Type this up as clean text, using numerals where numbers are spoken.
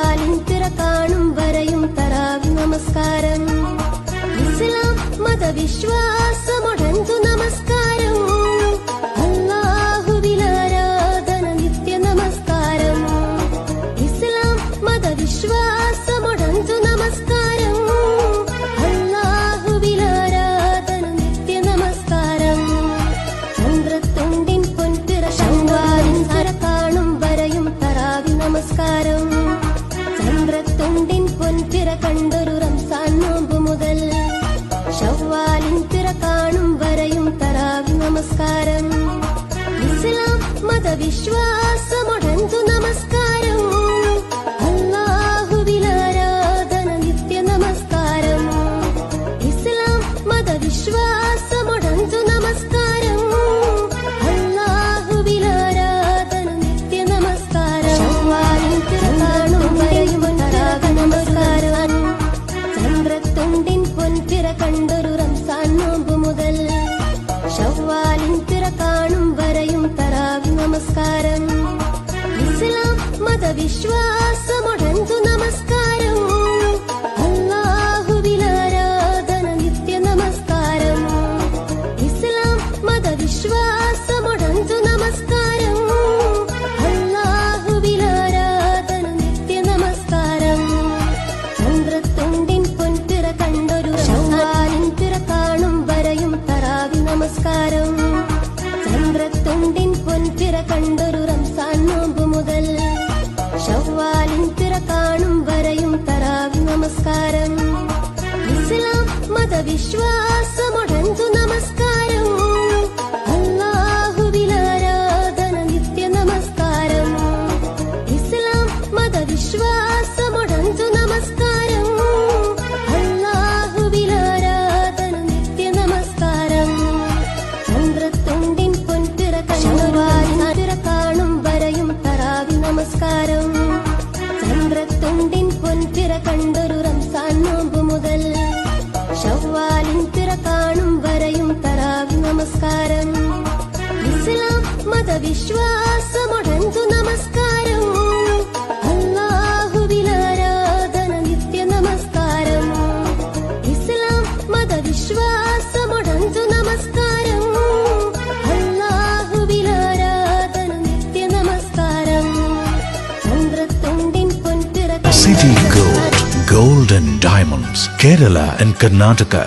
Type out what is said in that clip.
ശവ്വാലിൻ പിറ കാണും വരെയും തറാവി നമസ്കാരം. ഇസ്ലാം മതവിശ്വാസമൊടന്തു നമസ്കാരം. അല്ലാഹുവിലാരാധന നിത്യ നമസ്കാരം. ഇസ്ലാം മതവിശ്വാസമൊടന്തു നമസ്കാരം. അല്ലാഹുവിലാരാധന നിത്യ നമസ്കാരം. ചന്ദ്രത്തുണ്ടിൻ പൊൻപിറ ശവ്വാലിൻ പിറ കാണും വരെയും തറാവി നമസ്കാരം. ചന്ദ്രത്തുണ്ടിൻ പൊൻപിറ കണ്ടൊരു റംസാൻ നോമ്പ് മുതൽ ശവ്വാലിൻ പിറ കാണും വരെയും തറാവി നമസ്കാരം. ഇസ്ലാം മതവിശ്വാസമൊടന്തു നമസ്കാരം. അല്ലാഹുവിലാരാധന നിത്യ നമസ്കാരം. ഇസ്ലാം മതവിശ്വാസമൊടന്തു നമസ്കാരം. അല്ലാഹുവിലാരാധന നിത്യ നമസ്കാരം. ശവ്വാലിൻ പിറ കാണും വരെയും തറാവി നമസ്കാരം. ചന്ദ്രത്തുണ്ടിൻ പൊൻപിറ കണ്ടൊരു റംസാൻ നോമ്പ് മുതൽ ശവ്വാലിൻ പിറ കാണും വരെയും തറാവി നമസ്കാരം. ഇസ്ലാം മതവിശ്വാസമൊടന്തു നമസ്കാരം. അല്ലാഹുവിലാരാധന നിത്യ നമസ്കാരം. ഇസ്ലാം മതവിശ്വാസമൊടന്തു നമസ്കാരം. അല്ലാഹുവിലാരാധന നിത്യ നമസ്കാരം. ചന്ദ്രത്തുണ്ടിൻ പൊൻപിറ കണ്ടൊരു ശവ്വാലിൻ പിറ കാണും വരെയും തറാവി നമസ്കാരം. ചന്ദ്രത്തുണ്ടിൻ പൊൻപിറ കണ്ടൊരു റംസാൻ നോമ്പ് മുതൽ ശവ്വാലിൻ പിറ കാണും വരെയും തറാവി നമസ്കാരം. ഇസ്ലാം മതവിശ്വാസമൊടന്തു നമസ്കാരം. അല്ലാഹുവിലാരാധന നിത്യ നമസ്കാരം. ഇസ്ലാം മതവിശ്വാസമൊടന്തു നമസ്കാരം. അല്ലാഹുവിലാരാധന നിത്യ നമസ്കാരം. ചന്ദ്രത്തുണ്ടിൻ പൊൻപിറ ശവ്വാലിൻ പിറ കാണും വരെയും തറാവി നമസ്കാരം. ചന്ദ്രത്തുണ്ടിൻ പൊൻപിറ കണ്ടൊരു റംസാൻ നോമ്പ് മുതൽ ശവ്വാലിൻ പിറ കാണും വരെയും തറാവി നമസ്കാരം. ഇസ്ലാം മതവിശ്വാസമൊടന്തു നമസ്കാരം. അല്ലാഹുവിലാരാധന നിത്യ നമസ്കാരം. ഇസ്ലാം മതവിശ്വാസമൊടന്തു നമസ്കാരം. അല്ലാഹുവിലാരാധന നിത്യ നമസ്കാരം. ചന്ദ്രത്തുണ്ടിൻ പൊൻപിറ City Gold, Gold and Diamonds, Kerala and Karnataka.